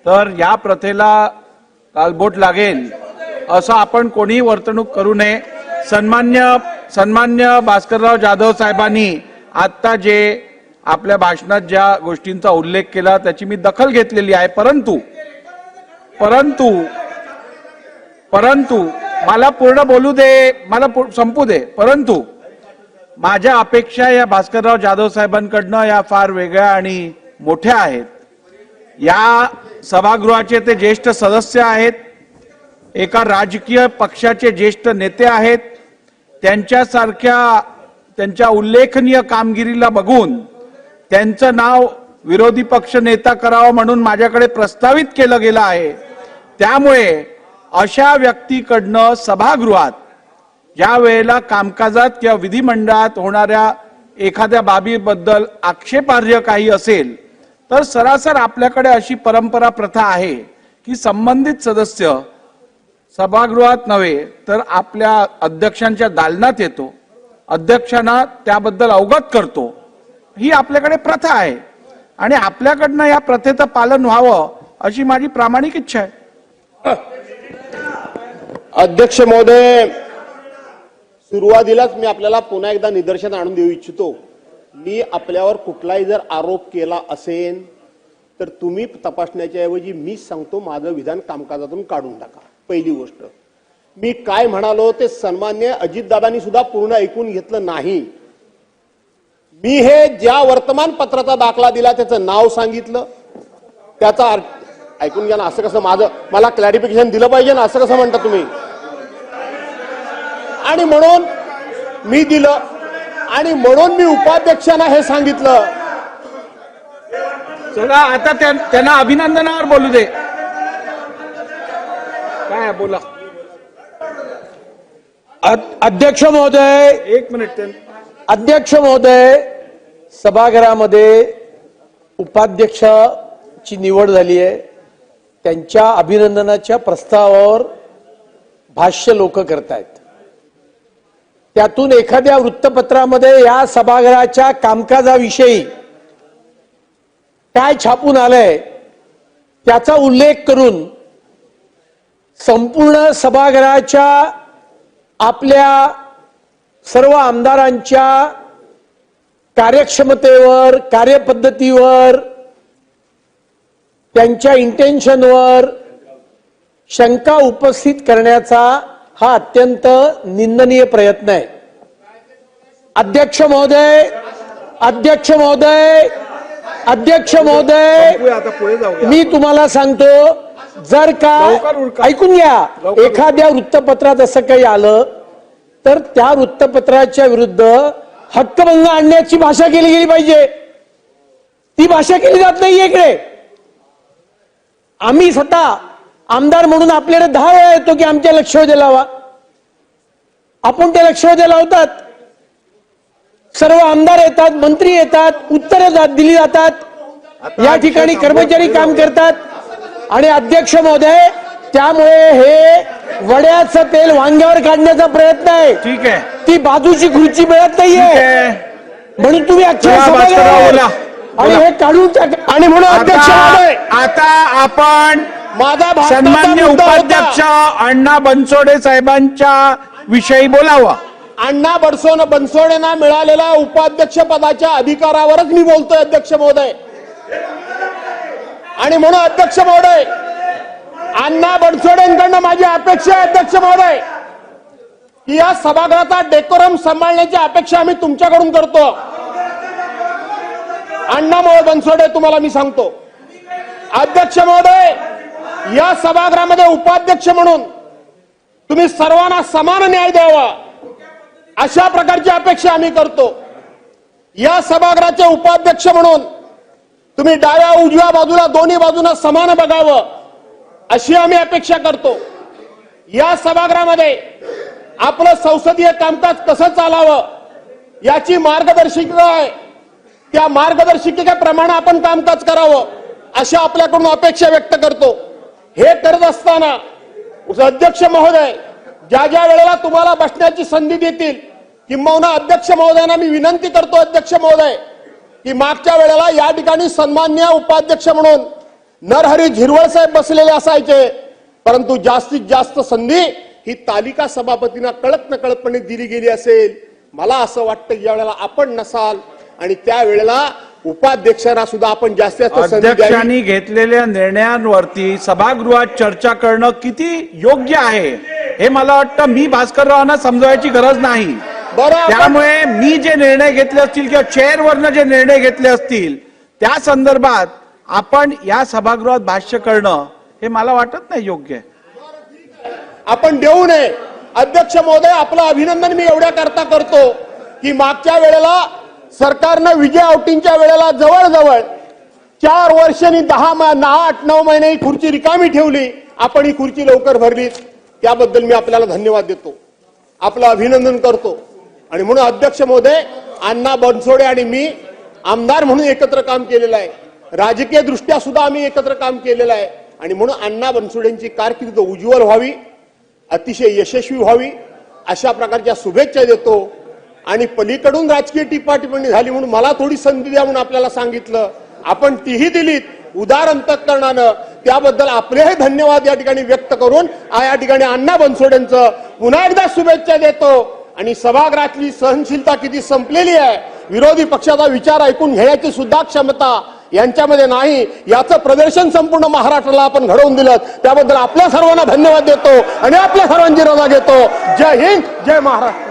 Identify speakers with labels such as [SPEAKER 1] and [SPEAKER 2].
[SPEAKER 1] तर या प्रथेला कालबोट लागेल असं आपण कोणीही वर्तणूक करू नये। सन्मान्य भास्करराव जाधव साहेबांनी आता जे आपल्या भाषणात ज्या गोष्टींचा उल्लेख केला त्याची मी दखल घेतलेली आहे, परंतु मला पूर्ण बोलू दे, मला संपू दे। परंतु माझ्या अपेक्षा या भास्करराव जाधव साहेबांकडनं या फार वेगळ्या आणि मोठ्या आहेत। या सभागृहाचे ते ज्येष्ठ सदस्य आहेत, एका राजकीय पक्षाचे ज्येष्ठ नेते आहेत। त्यांच्या उल्लेखनीय कामगिरीला बघून त्यांचं नाव विरोधी पक्ष नेता करावं म्हणून माझ्याकडे प्रस्तावित केलं गेलं आहे। त्यामुळे अशा व्यक्तीकडनं सभागृहात ज्या वेळेला कामकाजात किंवा विधिमंडळात होणाऱ्या एखाद्या बाबीबद्दल आक्षेपार्ह काही असेल तर सरासर आपल्याकडे अशी परंपरा प्रथा आहे की संबंधित सदस्य सभागृहात नव्हे तर आपल्या अध्यक्षांच्या दालनात येतो, अध्यक्षांना त्याबद्दल अवगत करतो। ही आपल्याकडे प्रथा आहे आणि आपल्याकडनं या प्रथेचं पालन व्हावं अशी माझी प्रामाणिक इच्छा आहे।
[SPEAKER 2] अध्यक्ष महोदय, सुरुवातीलाच मी आपल्याला पुन्हा एकदा निदर्शन आणून देऊ इच्छितो, मी आपल्यावर कुठलाही जर आरोप केला असेल तर तुम्ही तपासण्याच्या ऐवजी मीच सांगतो माझं विधान कामकाजातून काढून टाका। पहिली गोष्ट, मी काय म्हणालो ते सन्मान्य अजितदादांनी सुद्धा पूर्ण ऐकून घेतलं नाही। मी हे ज्या वर्तमानपत्राचा दाखला दिला त्याचं नाव सांगितलं, त्याचा ऐकून घ्या ना। असं कसं मला क्लॅरिफिकेशन दिलं पाहिजे ना, असं कसं म्हणता तुम्ही? आणि म्हणून मी दिलं आणि म्हणून मी उपाध्यक्षांना हे सांगितलं।
[SPEAKER 1] चला आता त्यांना अभिनंदनावर बोलू दे। काय बोला
[SPEAKER 3] अध्यक्ष महोदय,
[SPEAKER 1] एक मिनिट।
[SPEAKER 3] अध्यक्ष महोदय, सभागृहामध्ये उपाध्यक्षाची निवड झाली आहे। त्यांच्या अभिनंदनाच्या प्रस्तावावर भाष्य लोक करतायत। त्यातून एखाद्या वृत्तपत्रामध्ये या सभागृहाच्या कामकाजाविषयी काय छापून आलंय त्याचा उल्लेख करून संपूर्ण सभागृहाच्या आपल्या सर्व आमदारांच्या कार्यक्षमतेवर, कार्यपद्धतीवर, त्यांच्या इंटेन्शनवर शंका उपस्थित करण्याचा हा अत्यंत निंदनीय प्रयत्न आहे। अध्यक्ष महोदय, मी तुम्हाला सांगतो, जर का ऐकून घ्या, एखाद्या वृत्तपत्रात असं काही आलं तर त्या वृत्तपत्राच्या विरुद्ध हक्कभंग आणण्याची भाषा केली गेली पाहिजे। ती भाषा केली जात नाहीये इकडे। आम्ही स्वतः आमदार म्हणून आपल्याकडे 10 वेळा येतो की आमच्या लक्षवेधी लावा, आपण ते लक्षवेधी लावतात। सर्व आमदार येतात, मंत्री येतात, उत्तरं दिली जातात, या ठिकाणी कर्मचारी काम करतात। आणि अध्यक्ष महोदय, त्यामुळे हे वड्याचं तेल वांग्यावर काढण्याचा प्रयत्न आहे।
[SPEAKER 1] ठीक आहे,
[SPEAKER 3] ती बाजूची खुर्ची मिळत नाहीये म्हणून तुम्ही आणि हे काढून टाका। आणि म्हणून अध्यक्ष महोदय,
[SPEAKER 1] आता आपण
[SPEAKER 2] माझा
[SPEAKER 1] सन्मान्य उपाध्यक्ष अण्णा बनसोडे साहेबांच्या विषयी बोलावं।
[SPEAKER 2] अण्णा बनसोडेंना मिळालेल्या उपाध्यक्ष पदाच्या अधिकारावरच मी बोलतोय अध्यक्ष महोदय। आणि म्हणून अध्यक्ष महोदय, अण्णा बनसोडेंकडनं माझी अपेक्षा आहे अध्यक्ष महोदय की या सभागृहाचा डेकोरम सांभाळण्याची अपेक्षा आम्ही तुमच्याकडून करतो। अण्णा बनसोडे, तुम्हाला मी सांगतो अध्यक्ष महोदय, या सभागृहामध्ये उपाध्यक्ष म्हणून तुम्ही सर्वांना समान न्याय द्यावा अशा प्रकारची अपेक्षा आम्ही करतो। या सभागृहाचे उपाध्यक्ष म्हणून तुम्ही डाव्या उजव्या बाजूला दोन्ही बाजूला समान बघावं अशी आम्ही अपेक्षा करतो। या सभागृहामध्ये आपलं संसदीय कामकाज कसं चालावं याची मार्गदर्शिका आहे, त्या मार्गदर्शिकेप्रमाणे आपण कामकाज करावं अशी आपल्याकडून अपेक्षा व्यक्त करतो। हे करत असताना अध्यक्ष महोदय, ज्या ज्या वेळेला तुम्हाला बसण्याची संधी देतील, किंबहुना अध्यक्ष महोदयांना मी विनंती करतो अध्यक्ष महोदय की मागच्या वेळेला या ठिकाणी सन्माननीय उपाध्यक्ष म्हणून नरहरी झिरवळ साहेब बसलेले असायचे, परंतु जास्तीत जास्त संधी ही तालिका सभापतींना कळत नकळतपणे दिली गेली असेल. मला असं वाटतं ज्या वेळेला आपण नसाल आणि त्या वेळेला उपाध्यक्षांना सुद्धा आपण जास्तीत जास्त संधी द्यावी.
[SPEAKER 1] अध्यक्षांनी घेतलेल्या निर्णयांवरती सभागृहात चर्चा करणं किती योग्य आहे हे मला वाटतं मी भास्कररावांना समजवायची गरज नाही.
[SPEAKER 2] बरं, आपण-
[SPEAKER 1] त्यामुळे मी जे निर्णय घेतले असतील किंवा चेअरवरनं जे निर्णय घेतले असतील त्या संदर्भात आपण या सभागृहात भाष्य करणं हे मला वाटत नाही योग्य आहे.
[SPEAKER 2] आपण देऊ नये. अध्यक्ष महोदय, आपलं अभिनंदन मी एवढ्या करता करतो की मागच्या वेळेला सरकारनं विजय औटींच्या वेळेला जवळजवळ 4 वर्ष आणि 8-9 महिने ही खुर्ची रिकामी ठेवली. आपण ही खुर्ची लवकर भरली, त्याबद्दल मी आपल्याला धन्यवाद देतो, आपलं अभिनंदन करतो. आणि म्हणून अध्यक्ष महोदय, अण्णा बनसोडे आणि मी आमदार म्हणून एकत्र काम केलेलं आहे, राजकीय दृष्ट्या सुद्धा आम्ही एकत्र काम केलेलं आहे. आणि म्हणून अण्णा बनसोडेंची कारकीर्द उज्ज्वल व्हावी, अतिशय यशस्वी व्हावी अशा प्रकारच्या शुभेच्छा देतो. आणि पलीकडून राजकीय टिप्पाटिप्पणी झाली म्हणून मला थोडी संधी द्या म्हणून आपल्याला सांगितलं, आपण तीही दिलीत उदार अंतःकरणानं, त्याबद्दल आपलेही धन्यवाद या ठिकाणी व्यक्त करून या ठिकाणी अण्णा बनसोडेंचं पुन्हा एकदा शुभेच्छा देतो. आणि सभागृहातली सहनशीलता किती संपलेली आहे, विरोधी पक्षाचा विचार ऐकून घेण्याची सुद्धा क्षमता यांच्यामध्ये नाही, याचं प्रदर्शन संपूर्ण महाराष्ट्राला आपण घडवून दिलं, त्याबद्दल आपल्या सर्वांना धन्यवाद देतो आणि आपल्या सर्वांची रजा घेतो. जय हिंद, जय महाराष्ट्र.